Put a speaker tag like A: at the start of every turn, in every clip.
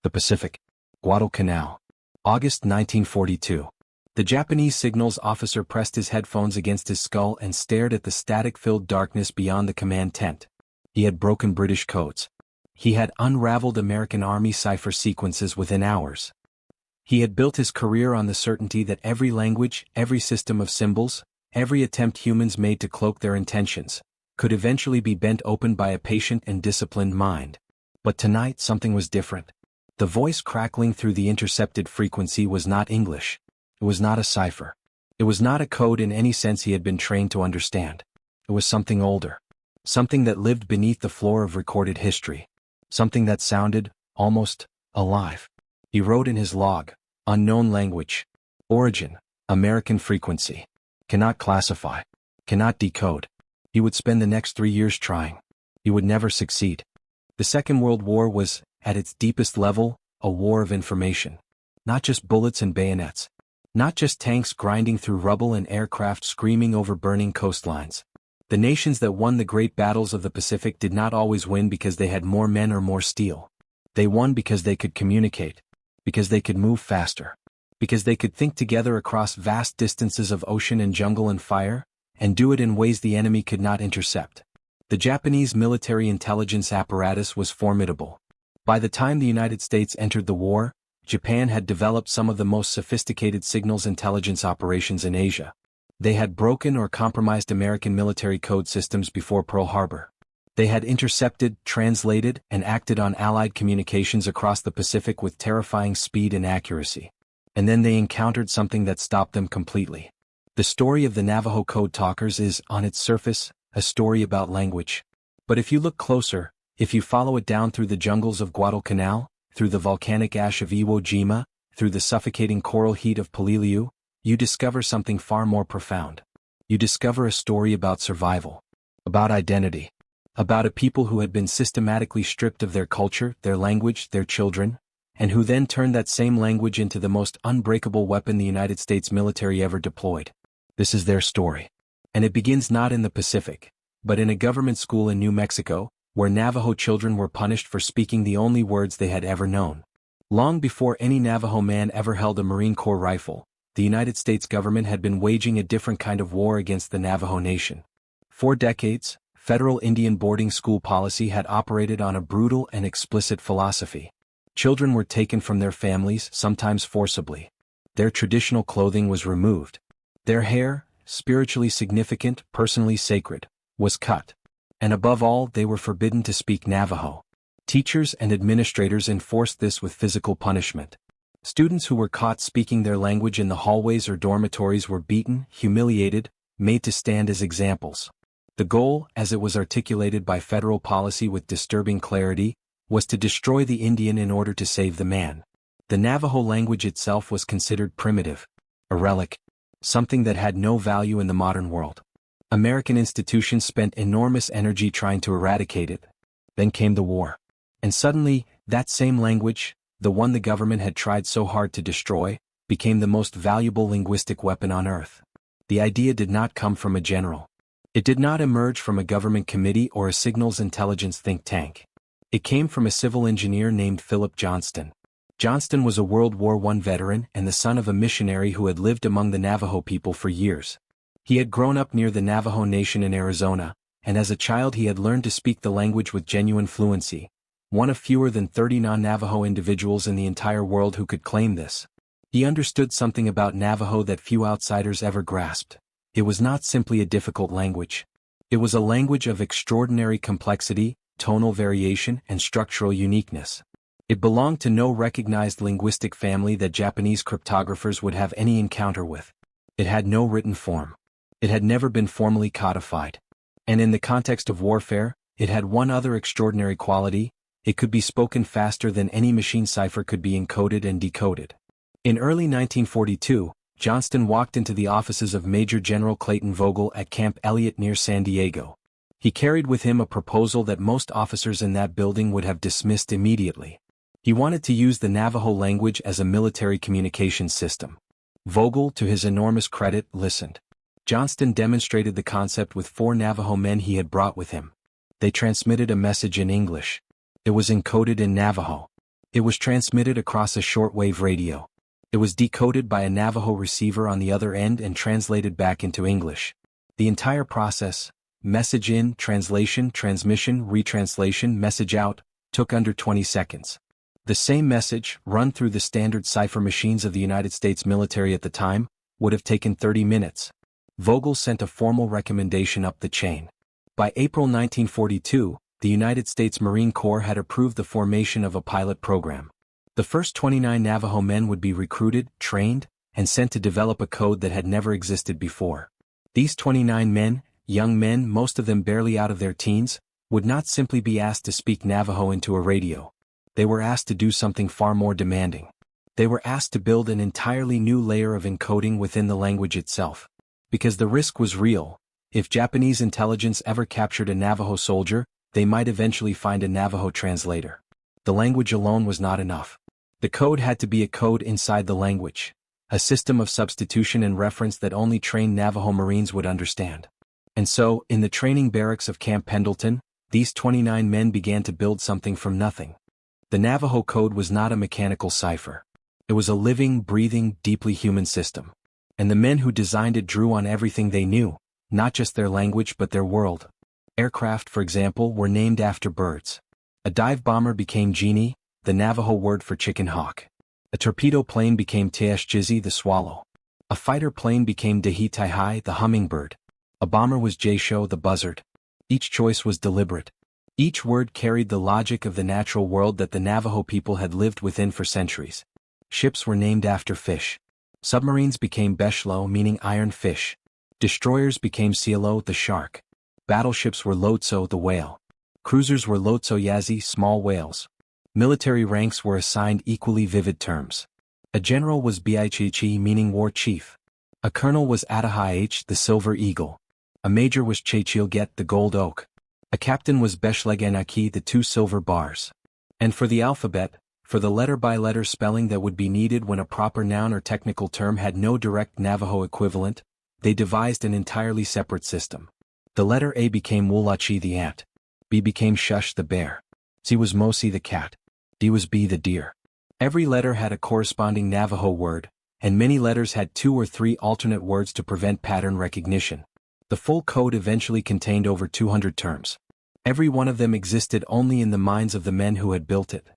A: The Pacific. Guadalcanal. August 1942. The Japanese signals officer pressed his headphones against his skull and stared at the static-filled darkness beyond the command tent. He had broken British codes. He had unraveled American Army cipher sequences within hours. He had built his career on the certainty that every language, every system of symbols, every attempt humans made to cloak their intentions, could eventually be bent open by a patient and disciplined mind. But tonight something was different. The voice crackling through the intercepted frequency was not English. It was not a cipher. It was not a code in any sense he had been trained to understand. It was something older. Something that lived beneath the floor of recorded history. Something that sounded, almost, alive. He wrote in his log, unknown language. Origin, American frequency. Cannot classify. Cannot decode. He would spend the next 3 years trying. He would never succeed. The Second World War was, at its deepest level, a war of information. Not just bullets and bayonets. Not just tanks grinding through rubble and aircraft screaming over burning coastlines. The nations that won the great battles of the Pacific did not always win because they had more men or more steel. They won because they could communicate. Because they could move faster. Because they could think together across vast distances of ocean and jungle and fire, and do it in ways the enemy could not intercept. The Japanese military intelligence apparatus was formidable. By the time the United States entered the war, Japan had developed some of the most sophisticated signals intelligence operations in Asia. They had broken or compromised American military code systems before Pearl Harbor. They had intercepted, translated, and acted on Allied communications across the Pacific with terrifying speed and accuracy. And then they encountered something that stopped them completely. The story of the Navajo Code Talkers is, on its surface, a story about language. But if you look closer, if you follow it down through the jungles of Guadalcanal, through the volcanic ash of Iwo Jima, through the suffocating coral heat of Peleliu, you discover something far more profound. You discover a story about survival. About identity. About a people who had been systematically stripped of their culture, their language, their children, and who then turned that same language into the most unbreakable weapon the United States military ever deployed. This is their story. And it begins not in the Pacific, but in a government school in New Mexico, where Navajo children were punished for speaking the only words they had ever known. Long before any Navajo man ever held a Marine Corps rifle, the United States government had been waging a different kind of war against the Navajo Nation. For decades, federal Indian boarding school policy had operated on a brutal and explicit philosophy. Children were taken from their families, sometimes forcibly. Their traditional clothing was removed. Their hair, spiritually significant, personally sacred, was cut. And above all, they were forbidden to speak Navajo. Teachers and administrators enforced this with physical punishment. Students who were caught speaking their language in the hallways or dormitories were beaten, humiliated, made to stand as examples. The goal, as it was articulated by federal policy with disturbing clarity, was to destroy the Indian in order to save the man. The Navajo language itself was considered primitive, a relic, something that had no value in the modern world. American institutions spent enormous energy trying to eradicate it. Then came the war. And suddenly, that same language, the one the government had tried so hard to destroy, became the most valuable linguistic weapon on earth. The idea did not come from a general. It did not emerge from a government committee or a signals intelligence think tank. It came from a civil engineer named Philip Johnston. Johnston was a World War I veteran and the son of a missionary who had lived among the Navajo people for years. He had grown up near the Navajo Nation in Arizona, and as a child he had learned to speak the language with genuine fluency, one of fewer than 30 non-Navajo individuals in the entire world who could claim this. He understood something about Navajo that few outsiders ever grasped. It was not simply a difficult language. It was a language of extraordinary complexity, tonal variation, and structural uniqueness. It belonged to no recognized linguistic family that Japanese cryptographers would have any encounter with. It had no written form. It had never been formally codified. And in the context of warfare, it had one other extraordinary quality: it could be spoken faster than any machine cipher could be encoded and decoded. In early 1942, Johnston walked into the offices of Major General Clayton Vogel at Camp Elliott near San Diego. He carried with him a proposal that most officers in that building would have dismissed immediately. He wanted to use the Navajo language as a military communications system. Vogel, to his enormous credit, listened. Johnston demonstrated the concept with 4 Navajo men he had brought with him. They transmitted a message in English. It was encoded in Navajo. It was transmitted across a shortwave radio. It was decoded by a Navajo receiver on the other end and translated back into English. The entire process, message in, translation, transmission, retranslation, message out, took under 20 seconds. The same message, run through the standard cipher machines of the United States military at the time, would have taken 30 minutes. Vogel sent a formal recommendation up the chain. By April 1942, the United States Marine Corps had approved the formation of a pilot program. The first 29 Navajo men would be recruited, trained, and sent to develop a code that had never existed before. These 29 men, young men, most of them barely out of their teens, would not simply be asked to speak Navajo into a radio. They were asked to do something far more demanding. They were asked to build an entirely new layer of encoding within the language itself. Because the risk was real. If Japanese intelligence ever captured a Navajo soldier, they might eventually find a Navajo translator. The language alone was not enough. The code had to be a code inside the language, a system of substitution and reference that only trained Navajo Marines would understand. And so, in the training barracks of Camp Pendleton, these 29 men began to build something from nothing. The Navajo Code was not a mechanical cipher. It was a living, breathing, deeply human system. And the men who designed it drew on everything they knew, not just their language but their world. Aircraft, for example, were named after birds. A dive bomber became Genie, the Navajo word for chicken hawk. A torpedo plane became Teashjizi, the swallow. A fighter plane became Dehitaihai, the hummingbird. A bomber was Jaysho, the buzzard. Each choice was deliberate. Each word carried the logic of the natural world that the Navajo people had lived within for centuries. Ships were named after fish. Submarines became Beshlo, meaning iron fish. Destroyers became Cielo, the shark. Battleships were Lotso, the whale. Cruisers were Lotsoyazi, small whales. Military ranks were assigned equally vivid terms. A general was Bichichi, meaning war chief. A colonel was Atahaih, the silver eagle. A major was Chechilget, the gold oak. A captain was Beshleganaki, the two silver bars. And for the alphabet, for the letter-by-letter spelling that would be needed when a proper noun or technical term had no direct Navajo equivalent, they devised an entirely separate system. The letter A became Wulachi, the ant. B became Shush, the bear. C was Mosi, the cat. D was B, the deer. Every letter had a corresponding Navajo word, and many letters had 2 or 3 alternate words to prevent pattern recognition. The full code eventually contained over 200 terms. Every one of them existed only in the minds of the men who had built it.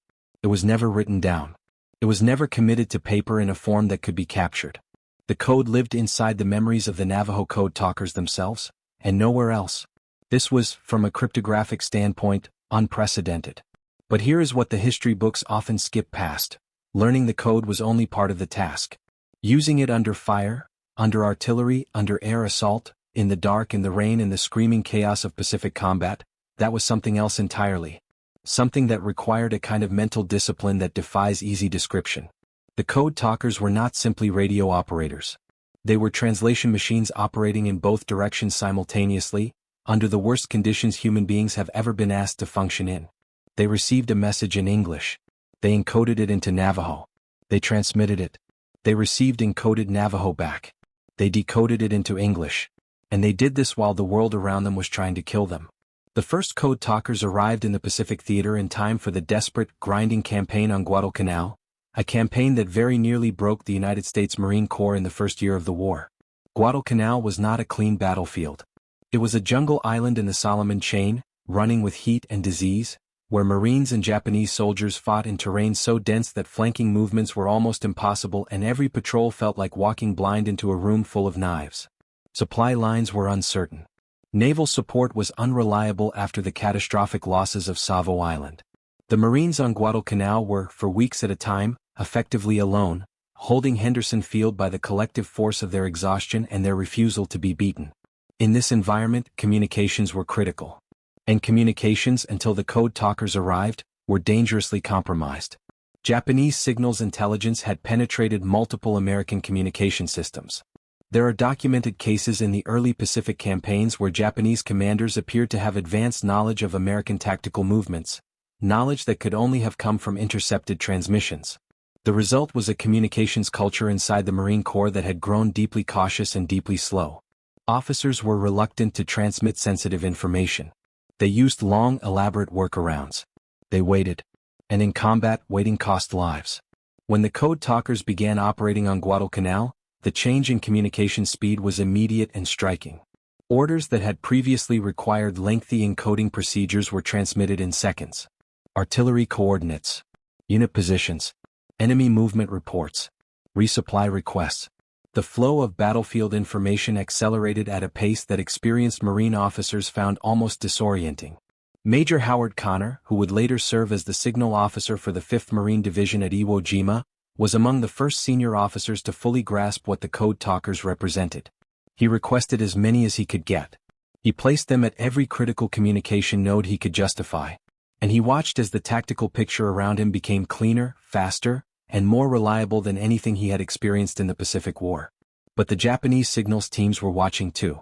A: It was never written down. It was never committed to paper in a form that could be captured. The code lived inside the memories of the Navajo Code Talkers themselves, and nowhere else. This was, from a cryptographic standpoint, unprecedented. But here is what the history books often skip past. Learning the code was only part of the task. Using it under fire, under artillery, under air assault, in the dark, in the rain, in the screaming chaos of Pacific combat, that was something else entirely. Something that required a kind of mental discipline that defies easy description. The code talkers were not simply radio operators. They were translation machines operating in both directions simultaneously, under the worst conditions human beings have ever been asked to function in. They received a message in English. They encoded it into Navajo. They transmitted it. They received encoded Navajo back. They decoded it into English. And they did this while the world around them was trying to kill them. The first code talkers arrived in the Pacific Theater in time for the desperate, grinding campaign on Guadalcanal, a campaign that very nearly broke the United States Marine Corps in the first year of the war. Guadalcanal was not a clean battlefield. It was a jungle island in the Solomon Chain, running with heat and disease, where Marines and Japanese soldiers fought in terrain so dense that flanking movements were almost impossible and every patrol felt like walking blind into a room full of knives. Supply lines were uncertain. Naval support was unreliable after the catastrophic losses of Savo Island. The Marines on Guadalcanal were, for weeks at a time, effectively alone, holding Henderson Field by the collective force of their exhaustion and their refusal to be beaten. In this environment, communications were critical. And communications, until the code talkers arrived, were dangerously compromised. Japanese signals intelligence had penetrated multiple American communication systems. There are documented cases in the early Pacific campaigns where Japanese commanders appeared to have advanced knowledge of American tactical movements, knowledge that could only have come from intercepted transmissions. The result was a communications culture inside the Marine Corps that had grown deeply cautious and deeply slow. Officers were reluctant to transmit sensitive information. They used long, elaborate workarounds. They waited. and in combat, waiting cost lives. When the Code Talkers began operating on Guadalcanal, the change in communication speed was immediate and striking. Orders that had previously required lengthy encoding procedures were transmitted in seconds. Artillery coordinates, unit positions, enemy movement reports, resupply requests. The flow of battlefield information accelerated at a pace that experienced Marine officers found almost disorienting. Major Howard Connor, who would later serve as the signal officer for the 5th Marine Division at Iwo Jima, was among the first senior officers to fully grasp what the Code Talkers represented. He requested as many as he could get. He placed them at every critical communication node he could justify. And he watched as the tactical picture around him became cleaner, faster, and more reliable than anything he had experienced in the Pacific War. But the Japanese signals teams were watching too.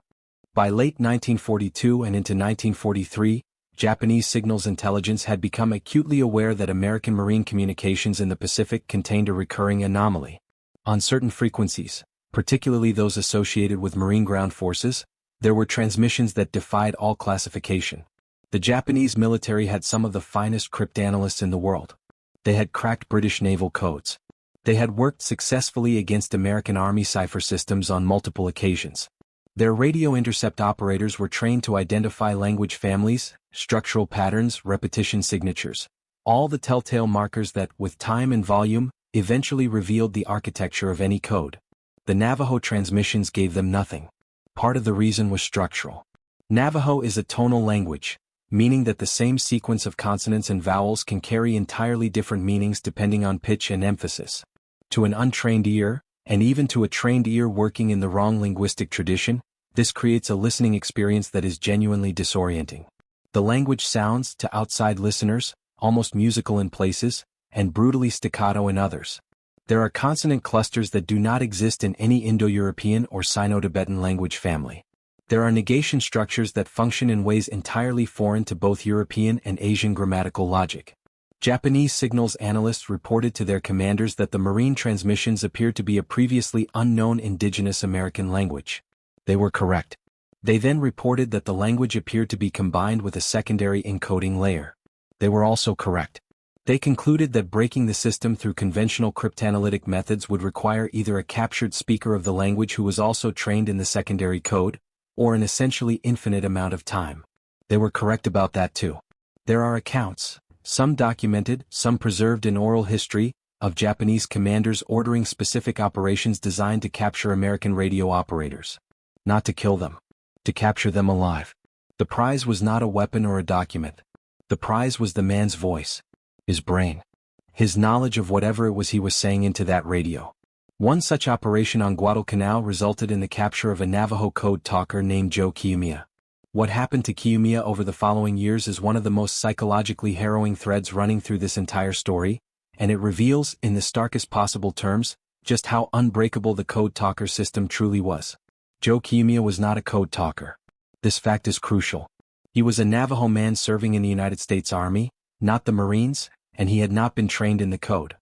A: By late 1942 and into 1943, Japanese signals intelligence had become acutely aware that American marine communications in the Pacific contained a recurring anomaly. On certain frequencies, particularly those associated with marine ground forces, there were transmissions that defied all classification. The Japanese military had some of the finest cryptanalysts in the world. They had cracked British naval codes. They had worked successfully against American Army cipher systems on multiple occasions. Their radio intercept operators were trained to identify language families, structural patterns, repetition signatures, all the telltale markers that, with time and volume, eventually revealed the architecture of any code. The Navajo transmissions gave them nothing. Part of the reason was structural. Navajo is a tonal language, meaning that the same sequence of consonants and vowels can carry entirely different meanings depending on pitch and emphasis. To an untrained ear, and even to a trained ear working in the wrong linguistic tradition, this creates a listening experience that is genuinely disorienting. The language sounds, to outside listeners, almost musical in places, and brutally staccato in others. There are consonant clusters that do not exist in any Indo-European or Sino-Tibetan language family. There are negation structures that function in ways entirely foreign to both European and Asian grammatical logic. Japanese signals analysts reported to their commanders that the marine transmissions appeared to be a previously unknown indigenous American language. They were correct. They then reported that the language appeared to be combined with a secondary encoding layer. They were also correct. They concluded that breaking the system through conventional cryptanalytic methods would require either a captured speaker of the language who was also trained in the secondary code, or an essentially infinite amount of time. They were correct about that too. There are accounts, some documented, some preserved in oral history, of Japanese commanders ordering specific operations designed to capture American radio operators. Not to kill them. To capture them alive. The prize was not a weapon or a document. The prize was the man's voice. His brain. His knowledge of whatever it was he was saying into that radio. One such operation on Guadalcanal resulted in the capture of a Navajo Code Talker named Joe Kiyomiya. What happened to Kiyomiya over the following years is one of the most psychologically harrowing threads running through this entire story, and it reveals, in the starkest possible terms, just how unbreakable the Code Talker system truly was. Joe Kiyomiya was not a Code Talker. This fact is crucial. He was a Navajo man serving in the United States Army, not the Marines, and he had not been trained in the code.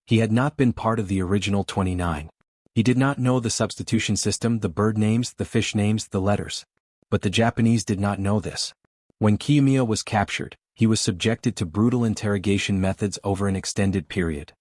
A: He had not been part of the original 29. He did not know the substitution system, the bird names, the fish names, the letters. But the Japanese did not know this. When Kiyomiya was captured, he was subjected to brutal interrogation methods over an extended period.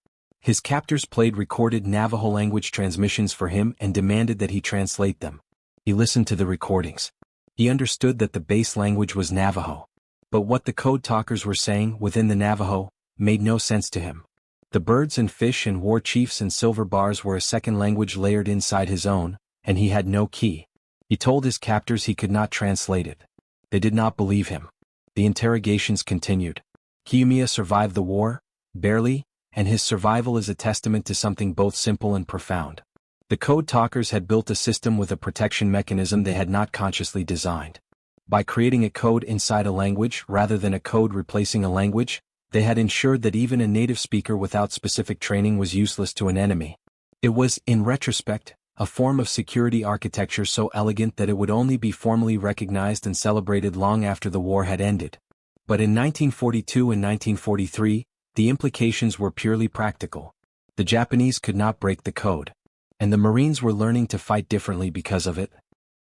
A: His captors played recorded Navajo language transmissions for him and demanded that he translate them. He listened to the recordings. He understood that the base language was Navajo. But what the Code Talkers were saying within the Navajo made no sense to him. The birds and fish and war chiefs and silver bars were a second language layered inside his own, and he had no key. He told his captors he could not translate it. They did not believe him. The interrogations continued. Kiyomiya survived the war, barely, and his survival is a testament to something both simple and profound. The Code Talkers had built a system with a protection mechanism they had not consciously designed. By creating a code inside a language rather than a code replacing a language, they had ensured that even a native speaker without specific training was useless to an enemy. It was, in retrospect, a form of security architecture so elegant that it would only be formally recognized and celebrated long after the war had ended. But in 1942 and 1943, the implications were purely practical. The Japanese could not break the code. And the Marines were learning to fight differently because of it.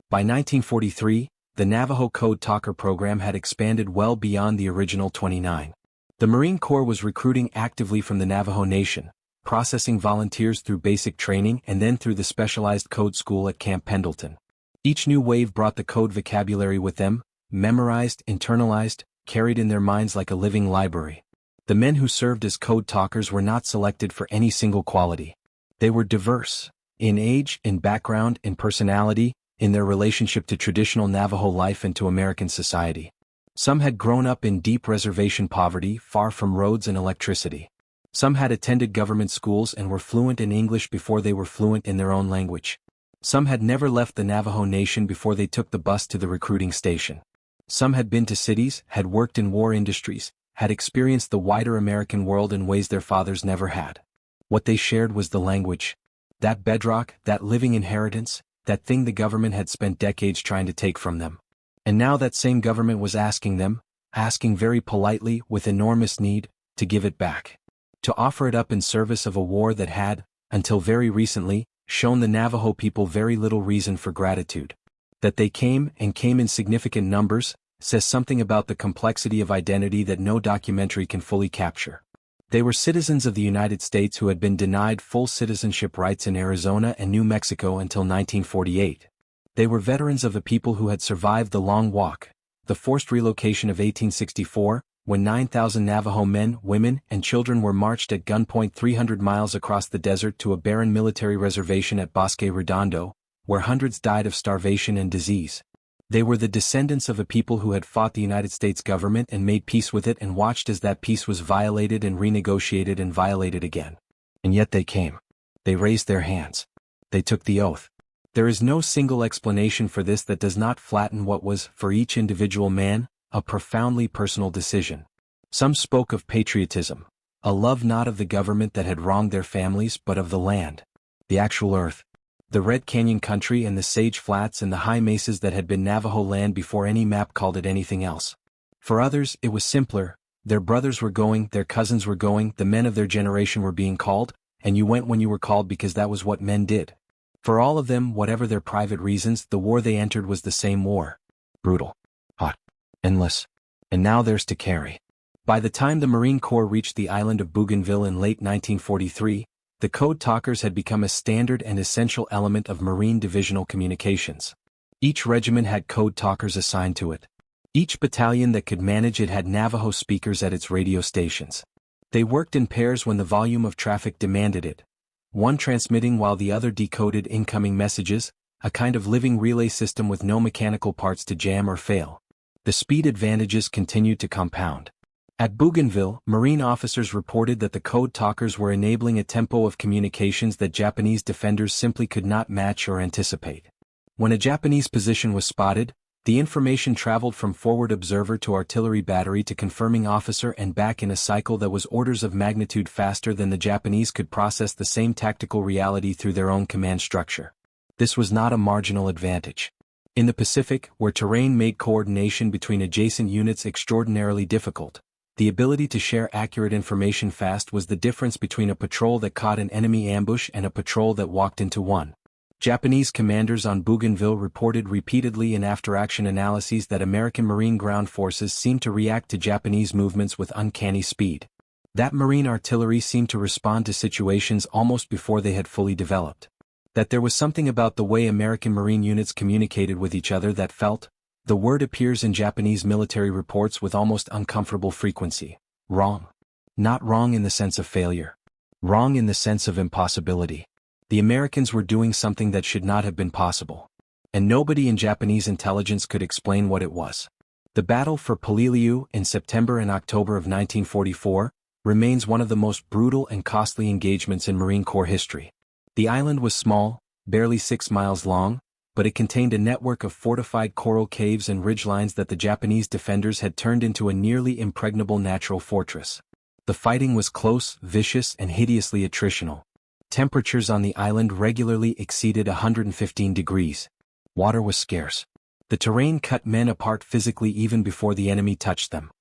A: By 1943, the Navajo Code Talker program had expanded well beyond the original 29. The Marine Corps was recruiting actively from the Navajo Nation, processing volunteers through basic training and then through the specialized code school at Camp Pendleton. Each new wave brought the code vocabulary with them, memorized, internalized, carried in their minds like a living library. The men who served as code talkers were not selected for any single quality. They were diverse, in age, in background, in personality, in their relationship to traditional Navajo life and to American society. Some had grown up in deep reservation poverty, far from roads and electricity. Some had attended government schools and were fluent in English before they were fluent in their own language. Some had never left the Navajo Nation before they took the bus to the recruiting station. Some had been to cities, had worked in war industries, had experienced the wider American world in ways their fathers never had. What they shared was the language. That bedrock, that living inheritance, that thing the government had spent decades trying to take from them. And now that same government was asking them, asking very politely, with enormous need, to give it back. To offer it up in service of a war that had, until very recently, shown the Navajo people very little reason for gratitude. That they came, and came in significant numbers, says something about the complexity of identity that no documentary can fully capture. They were citizens of the United States who had been denied full citizenship rights in Arizona and New Mexico until 1948. They were veterans of a people who had survived the Long Walk, the forced relocation of 1864, when 9,000 Navajo men, women, and children were marched at gunpoint 300 miles across the desert to a barren military reservation at Bosque Redondo, where hundreds died of starvation and disease. They were the descendants of a people who had fought the United States government and made peace with it and watched as that peace was violated and renegotiated and violated again. And yet they came. They raised their hands. They took the oath. There is no single explanation for this that does not flatten what was, for each individual man, a profoundly personal decision. Some spoke of patriotism, a love not of the government that had wronged their families but of the land, the actual earth, the Red Canyon country and the Sage Flats and the high mesas that had been Navajo land before any map called it anything else. For others, it was simpler. Their brothers were going, their cousins were going, the men of their generation were being called, and you went when you were called because that was what men did. For all of them, whatever their private reasons, the war they entered was the same war. Brutal. Hot. Endless. And now theirs to carry. By the time the Marine Corps reached the island of Bougainville in late 1943, the Code Talkers had become a standard and essential element of Marine divisional communications. Each regiment had Code Talkers assigned to it. Each battalion that could manage it had Navajo speakers at its radio stations. They worked in pairs when the volume of traffic demanded it, one transmitting while the other decoded incoming messages, a kind of living relay system with no mechanical parts to jam or fail. The speed advantages continued to compound. At Bougainville, Marine officers reported that the Code Talkers were enabling a tempo of communications that Japanese defenders simply could not match or anticipate. When a Japanese position was spotted, the information traveled from forward observer to artillery battery to confirming officer and back in a cycle that was orders of magnitude faster than the Japanese could process the same tactical reality through their own command structure. This was not a marginal advantage. In the Pacific, where terrain made coordination between adjacent units extraordinarily difficult, the ability to share accurate information fast was the difference between a patrol that caught an enemy ambush and a patrol that walked into one. Japanese commanders on Bougainville reported repeatedly in after-action analyses that American Marine ground forces seemed to react to Japanese movements with uncanny speed. That Marine artillery seemed to respond to situations almost before they had fully developed. That there was something about the way American Marine units communicated with each other that felt, the word appears in Japanese military reports with almost uncomfortable frequency, wrong. Not wrong in the sense of failure. Wrong in the sense of impossibility. The Americans were doing something that should not have been possible. And nobody in Japanese intelligence could explain what it was. The battle for Peleliu in September and October of 1944 remains one of the most brutal and costly engagements in Marine Corps history. The island was small, barely 6 miles long, but it contained a network of fortified coral caves and ridgelines that the Japanese defenders had turned into a nearly impregnable natural fortress. The fighting was close, vicious, and hideously attritional. Temperatures on the island regularly exceeded 115 degrees. Water was scarce. The terrain cut men apart physically even before the enemy touched them.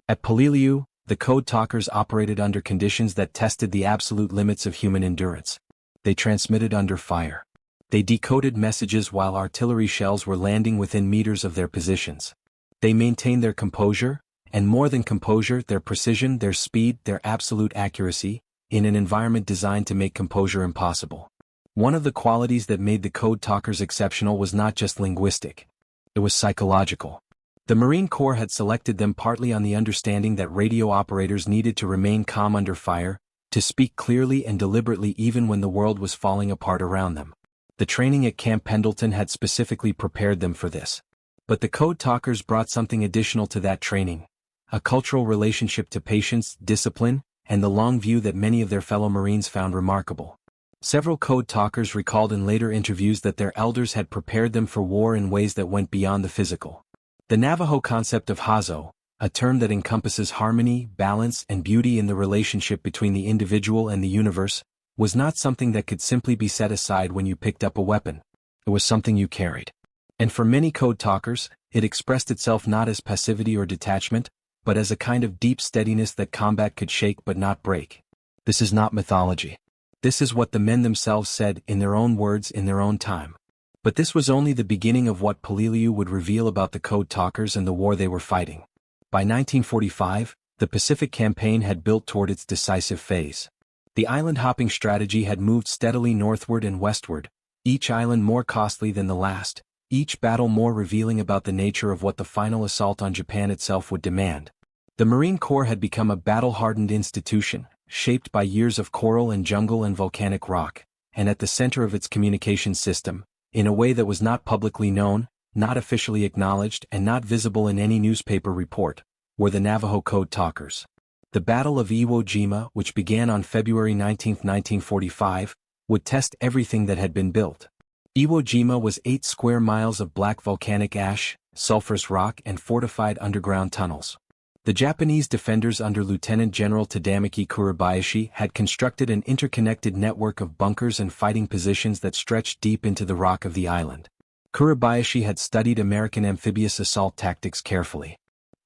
A: At Peleliu, the Code Talkers operated under conditions that tested the absolute limits of human endurance. They transmitted under fire. They decoded messages while artillery shells were landing within meters of their positions. They maintained their composure, And more than composure, their precision, their speed, their absolute accuracy, in an environment designed to make composure impossible. One of the qualities that made the Code Talkers exceptional was not just linguistic. It was psychological. The Marine Corps had selected them partly on the understanding that radio operators needed to remain calm under fire, to speak clearly and deliberately even when the world was falling apart around them. The training at Camp Pendleton had specifically prepared them for this. But the Code Talkers brought something additional to that training, a cultural relationship to patience, discipline, and the long view that many of their fellow Marines found remarkable. Several Code Talkers recalled in later interviews that their elders had prepared them for war in ways that went beyond the physical. The Navajo concept of hazo, a term that encompasses harmony, balance, and beauty in the relationship between the individual and the universe, was not something that could simply be set aside when you picked up a weapon. It was something you carried. And for many Code Talkers, it expressed itself not as passivity or detachment, but as a kind of deep steadiness that combat could shake but not break. This is not mythology. This is what the men themselves said in their own words in their own time. But this was only the beginning of what Poliliu would reveal about the Code Talkers and the war they were fighting. By 1945, the Pacific Campaign had built toward its decisive phase. The island-hopping strategy had moved steadily northward and westward, each island more costly than the last, each battle more revealing about the nature of what the final assault on Japan itself would demand. The Marine Corps had become a battle-hardened institution, shaped by years of coral and jungle and volcanic rock, and at the center of its communications system, in a way that was not publicly known, not officially acknowledged, and not visible in any newspaper report, were the Navajo Code Talkers. The Battle of Iwo Jima, which began on February 19, 1945, would test everything that had been built. Iwo Jima was 8 square miles of black volcanic ash, sulfurous rock, and fortified underground tunnels. The Japanese defenders under Lieutenant General Tadamaki Kuribayashi had constructed an interconnected network of bunkers and fighting positions that stretched deep into the rock of the island. Kuribayashi had studied American amphibious assault tactics carefully.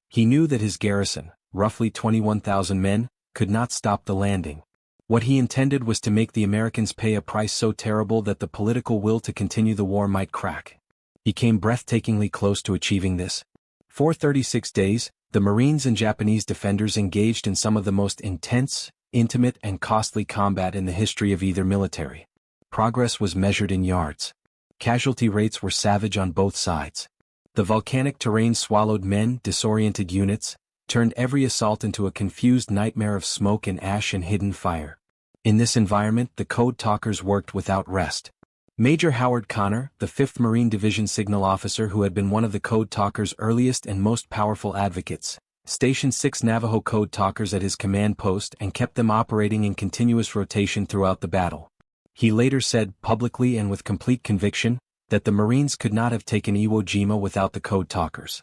A: He knew that his garrison, roughly 21,000 men, could not stop the landing. What he intended was to make the Americans pay a price so terrible that the political will to continue the war might crack. He came breathtakingly close to achieving this. For 36 days, the Marines and Japanese defenders engaged in some of the most intense, intimate, and costly combat in the history of either military. Progress was measured in yards. Casualty rates were savage on both sides. The volcanic terrain swallowed men, disoriented units, turned every assault into a confused nightmare of smoke and ash and hidden fire. In this environment, the Code Talkers worked without rest. Major Howard Connor, the 5th Marine Division signal officer who had been one of the Code Talkers' earliest and most powerful advocates, stationed 6 Navajo Code Talkers at his command post and kept them operating in continuous rotation throughout the battle. He later said, publicly and with complete conviction, that the Marines could not have taken Iwo Jima without the Code Talkers.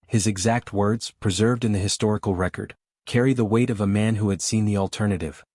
A: His exact words, preserved in the historical record, carry the weight of a man who had seen the alternative.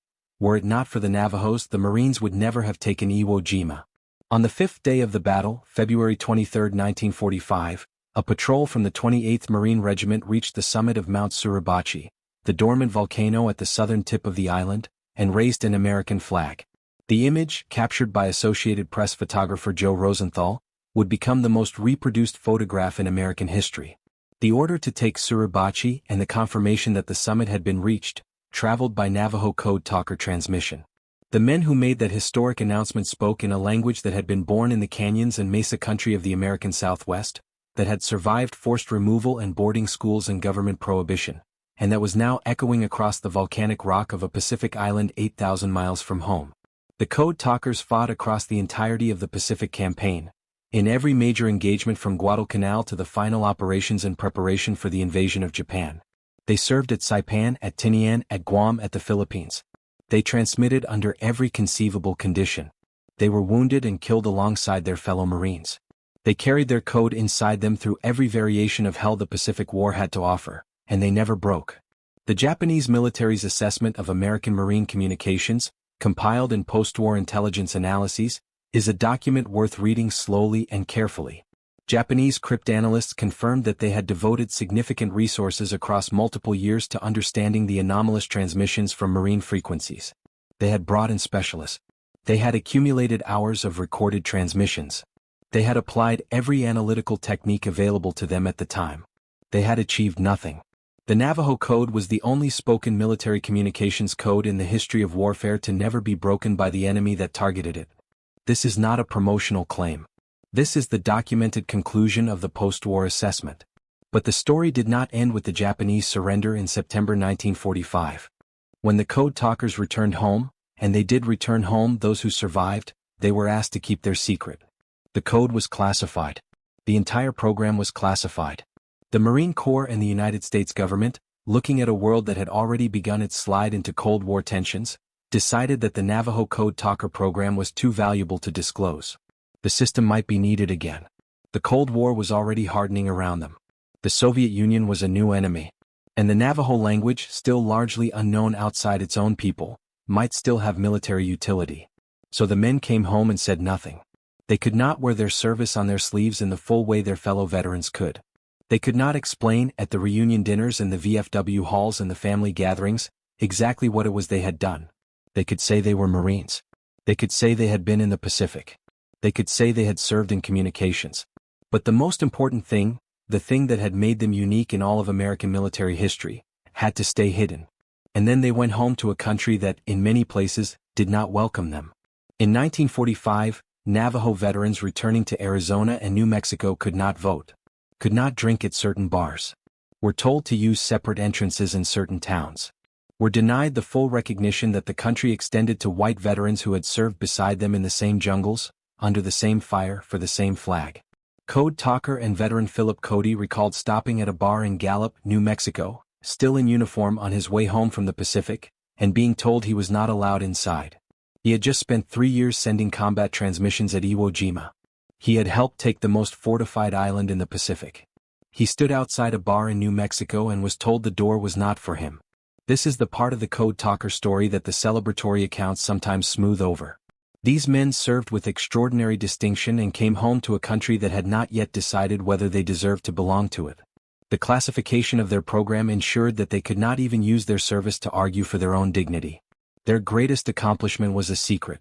A: Were it not for the Navajos, the Marines would never have taken Iwo Jima. On the 5th day of the battle, February 23, 1945, a patrol from the 28th Marine Regiment reached the summit of Mount Suribachi, the dormant volcano at the southern tip of the island, and raised an American flag. The image, captured by Associated Press photographer Joe Rosenthal, would become the most reproduced photograph in American history. The order to take Suribachi and the confirmation that the summit had been reached, traveled by Navajo Code Talker transmission. The men who made that historic announcement spoke in a language that had been born in the canyons and mesa country of the American Southwest, that had survived forced removal and boarding schools and government prohibition, and that was now echoing across the volcanic rock of a Pacific island 8,000 miles from home. The Code Talkers fought across the entirety of the Pacific Campaign, in every major engagement from Guadalcanal to the final operations in preparation for the invasion of Japan. They served at Saipan, at Tinian, at Guam, at the Philippines. They transmitted under every conceivable condition. They were wounded and killed alongside their fellow Marines. They carried their code inside them through every variation of hell the Pacific War had to offer, and they never broke. The Japanese military's assessment of American Marine communications, compiled in post-war intelligence analyses, is a document worth reading slowly and carefully. Japanese cryptanalysts confirmed that they had devoted significant resources across multiple years to understanding the anomalous transmissions from marine frequencies. They had brought in specialists. They had accumulated hours of recorded transmissions. They had applied every analytical technique available to them at the time. They had achieved nothing. The Navajo Code was the only spoken military communications code in the history of warfare to never be broken by the enemy that targeted it. This is not a promotional claim. This is the documented conclusion of the post-war assessment. But the story did not end with the Japanese surrender in September 1945. When the Code Talkers returned home, and they did return home, those who survived, they were asked to keep their secret. The code was classified. The entire program was classified. The Marine Corps and the United States government, looking at a world that had already begun its slide into Cold War tensions, decided that the Navajo Code Talker program was too valuable to disclose. The system might be needed again. The Cold War was already hardening around them. The Soviet Union was a new enemy. And the Navajo language, still largely unknown outside its own people, might still have military utility. So the men came home and said nothing. They could not wear their service on their sleeves in the full way their fellow veterans could. They could not explain, at the reunion dinners and the VFW halls and the family gatherings, exactly what it was they had done. They could say they were Marines. They could say they had been in the Pacific. They could say they had served in communications. But the most important thing, the thing that had made them unique in all of American military history, had to stay hidden. And then they went home to a country that, in many places, did not welcome them. In 1945, Navajo veterans returning to Arizona and New Mexico could not vote, could not drink at certain bars, were told to use separate entrances in certain towns, were denied the full recognition that the country extended to white veterans who had served beside them in the same jungles, under the same fire, for the same flag. Code Talker and veteran Philip Cody recalled stopping at a bar in Gallup, New Mexico, still in uniform on his way home from the Pacific, and being told he was not allowed inside. He had just spent 3 years sending combat transmissions at Iwo Jima. He had helped take the most fortified island in the Pacific. He stood outside a bar in New Mexico and was told the door was not for him. This is the part of the Code Talker story that the celebratory accounts sometimes smooth over. These men served with extraordinary distinction and came home to a country that had not yet decided whether they deserved to belong to it. The classification of their program ensured that they could not even use their service to argue for their own dignity. Their greatest accomplishment was a secret.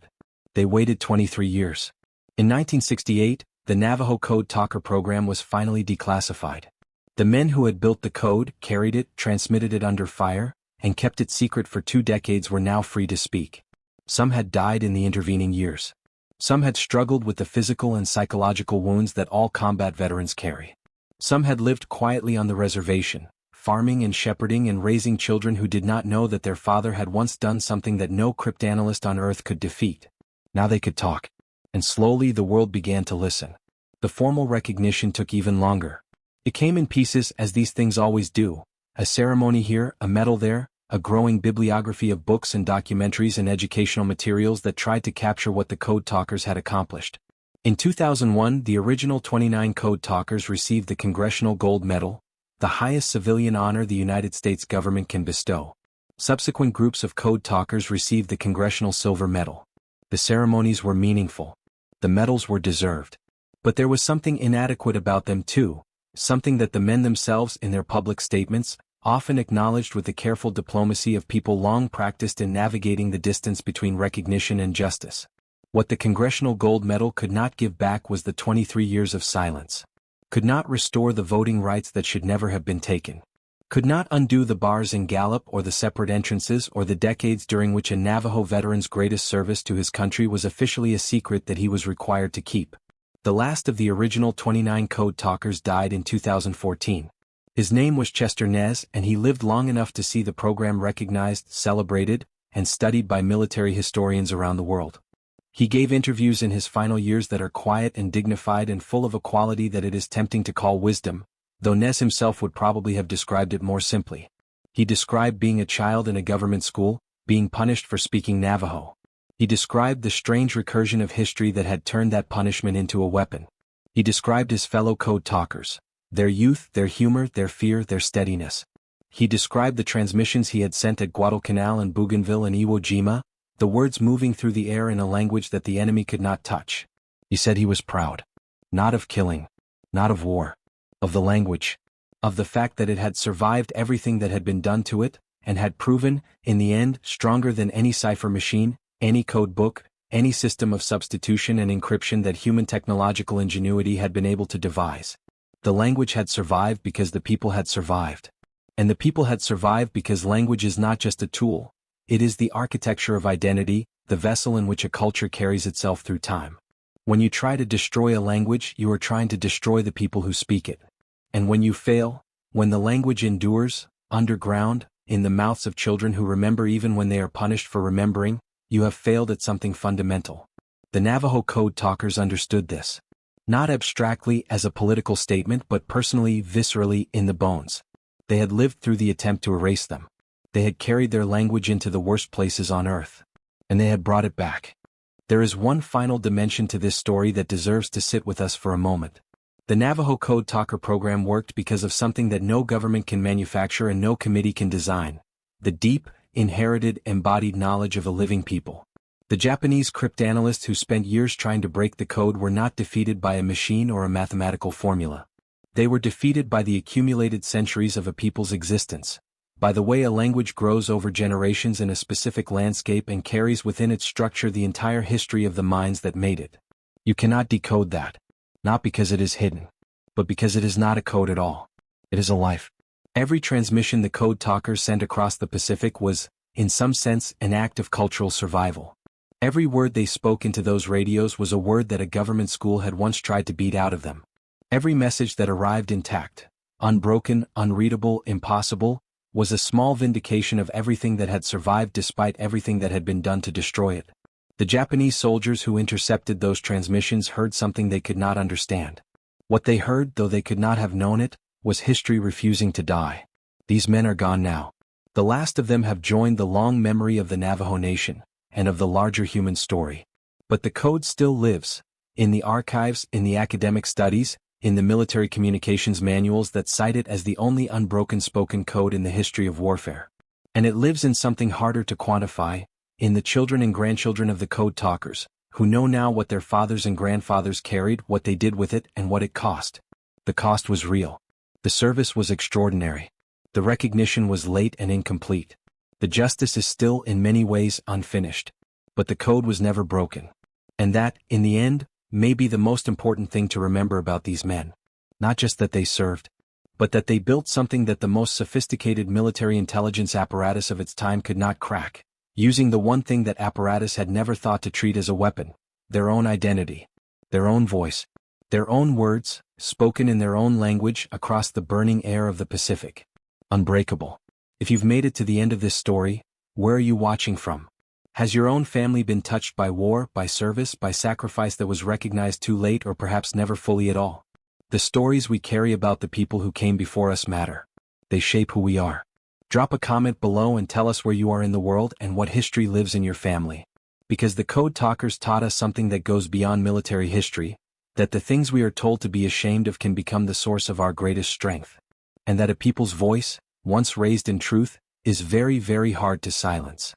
A: They waited 23 years. In 1968, the Navajo Code Talker program was finally declassified. The men who had built the code, carried it, transmitted it under fire, and kept it secret for 2 decades were now free to speak. Some had died in the intervening years. Some had struggled with the physical and psychological wounds that all combat veterans carry. Some had lived quietly on the reservation, farming and shepherding and raising children who did not know that their father had once done something that no cryptanalyst on earth could defeat. Now they could talk. And slowly the world began to listen. The formal recognition took even longer. It came in pieces, as these things always do. A ceremony here, a medal there, a growing bibliography of books and documentaries and educational materials that tried to capture what the Code Talkers had accomplished. In 2001, the original 29 Code Talkers received the Congressional Gold Medal, the highest civilian honor the United States government can bestow. Subsequent groups of Code Talkers received the Congressional Silver Medal. The ceremonies were meaningful. The medals were deserved. But there was something inadequate about them too, something that the men themselves in their public statements often acknowledged with the careful diplomacy of people long practiced in navigating the distance between recognition and justice. What the Congressional Gold Medal could not give back was the 23 years of silence. Could not restore the voting rights that should never have been taken. Could not undo the bars in Gallup or the separate entrances or the decades during which a Navajo veteran's greatest service to his country was officially a secret that he was required to keep. The last of the original 29 Code Talkers died in 2014. His name was Chester Nez, and he lived long enough to see the program recognized, celebrated, and studied by military historians around the world. He gave interviews in his final years that are quiet and dignified and full of a quality that it is tempting to call wisdom, though Nez himself would probably have described it more simply. He described being a child in a government school, being punished for speaking Navajo. He described the strange recursion of history that had turned that punishment into a weapon. He described his fellow Code Talkers, their youth, their humor, their fear, their steadiness. He described the transmissions he had sent at Guadalcanal and Bougainville and Iwo Jima, the words moving through the air in a language that the enemy could not touch. He said he was proud. Not of killing. Not of war. Of the language. Of the fact that it had survived everything that had been done to it, and had proven, in the end, stronger than any cipher machine, any code book, any system of substitution and encryption that human technological ingenuity had been able to devise. The language had survived because the people had survived. And the people had survived because language is not just a tool, it is the architecture of identity, the vessel in which a culture carries itself through time. When you try to destroy a language, you are trying to destroy the people who speak it. And when you fail, when the language endures, underground, in the mouths of children who remember even when they are punished for remembering, you have failed at something fundamental. The Navajo Code Talkers understood this. Not abstractly as a political statement but personally, viscerally, in the bones. They had lived through the attempt to erase them. They had carried their language into the worst places on earth. And they had brought it back. There is one final dimension to this story that deserves to sit with us for a moment. The Navajo Code Talker program worked because of something that no government can manufacture and no committee can design: the deep, inherited, embodied knowledge of a living people. The Japanese cryptanalysts who spent years trying to break the code were not defeated by a machine or a mathematical formula. They were defeated by the accumulated centuries of a people's existence, by the way a language grows over generations in a specific landscape and carries within its structure the entire history of the minds that made it. You cannot decode that. Not because it is hidden, but because it is not a code at all. It is a life. Every transmission the Code Talkers sent across the Pacific was, in some sense, an act of cultural survival. Every word they spoke into those radios was a word that a government school had once tried to beat out of them. Every message that arrived intact, unbroken, unreadable, impossible, was a small vindication of everything that had survived despite everything that had been done to destroy it. The Japanese soldiers who intercepted those transmissions heard something they could not understand. What they heard, though they could not have known it, was history refusing to die. These men are gone now. The last of them have joined the long memory of the Navajo Nation, and of the larger human story. But the code still lives, in the archives, in the academic studies, in the military communications manuals that cite it as the only unbroken spoken code in the history of warfare. And it lives in something harder to quantify, in the children and grandchildren of the Code Talkers, who know now what their fathers and grandfathers carried, what they did with it, and what it cost. The cost was real. The service was extraordinary. The recognition was late and incomplete. The justice is still in many ways unfinished. But the code was never broken. And that, in the end, may be the most important thing to remember about these men. Not just that they served, but that they built something that the most sophisticated military intelligence apparatus of its time could not crack, using the one thing that apparatus had never thought to treat as a weapon: their own identity, their own voice, their own words, spoken in their own language across the burning air of the Pacific. Unbreakable. If you've made it to the end of this story, where are you watching from? Has your own family been touched by war, by service, by sacrifice that was recognized too late or perhaps never fully at all? The stories we carry about the people who came before us matter. They shape who we are. Drop a comment below and tell us where you are in the world and what history lives in your family. Because the Code Talkers taught us something that goes beyond military history, that the things we are told to be ashamed of can become the source of our greatest strength. And that a people's voice, once raised in truth, is very, very hard to silence.